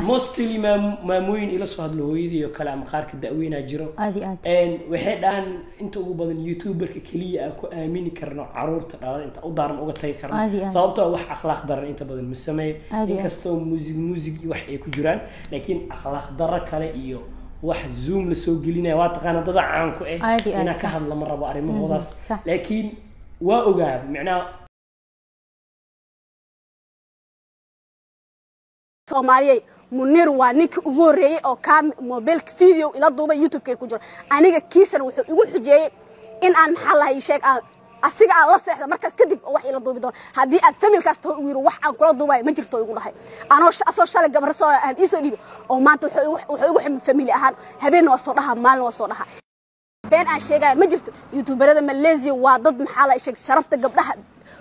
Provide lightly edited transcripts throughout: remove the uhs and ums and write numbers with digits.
mostly maamoyin ila soo hadlo hooyadii oo kale ama qaarka da'weyna jiro waxay dhaan inta ugu badan youtuberka kaliya ku aamini karno caruurta dhalada inta u daaran uga tagi karno sababtoo wax akhlaaq daran inta badan ma sameey inkastoo music wax ay ku jiraan laakiin akhlaaq dara kale iyo wax zoom la soo gelinaya waa taqaan dad caan ku ah ina ka hadla ma rabo arimahoodaas laakiin waa ogaa macnaa Soomaaliyeed Munir waa ninka ugu horeeyay oo mobile video ila duubay YouTube ku jiro aniga kiisan wuxuu igu xujiyay in aan xalahay sheeg asiga aan la seexdo markaas kadib wax ila duubi doon hadii aad family kaasta u yiri wax aan kula duubay ma jirto igu dhahay anoo asoo shalay gabar soo aan isoo dhiib oo maanta wuxuu igu xim family ahaan habeen waa soo dhaha maalin waa soo dhaha been aan sheegay ma jirto youtuberada Malaysia waa dad maxaa sheeg sharafta gabdhaha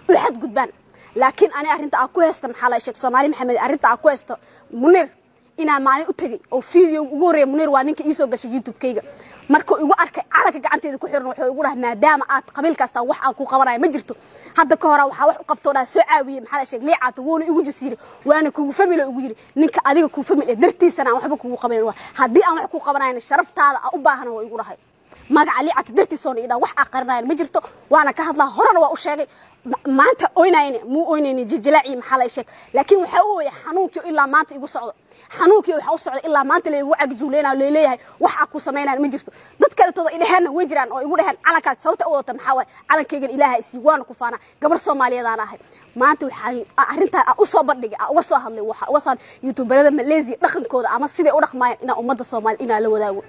u xad gudbaan laakiin ani arinta aan ku heesta maxaa sheeg Soomaali Maxamed arinta aan ku heesta Munir ina maani u tagay oo video ugu horeeyay Munir waa ninka ii soo gashay YouTube-kayga markuu igu arkay calanka gacanteeda ku xiran wuxuu igu dhahay maadaama aad qabiil kasta wax aan ku qabanayo ma jirto hadda ka hor waxa wax u qabtooda soo caawiyay maxaa sheeg liicaad ugu igu jisiiray waana kugu family ugu yiri ninka adiga ku family dartiisana aan waxba kugu qabayn waa hadii aan wax ku qabanayo sharaftaada u baahan waa igu dhahay magaca liicaad dartiisona ida wax aqarnayn ma jirto waana ka hadlaa horana waa u sheegay maanta ooynayni jilaaci maxaa sheeg laakiin waxa uu yahay xanuunkii ilaa maanta igu socdo xanuunkii waxa uu socdo ilaa maanta la igu cagjuuleena leeyahay waxa ku sameeyaan ma jirto dad kale toda ilaahana way jiraan oo igu dhahan calankaad sababta u wata maxaa way calankaygan ilaahay isi waan ku faana gabar Soomaaliyeed aan ahay maanta waxa arintan u soo bandhigay uga soo hadlay waxa uga soo youtuberada Malaysia dhaqankooda ama sidii u dhaqmayaan ina ummadda Soomaaliyeed ina la wadaago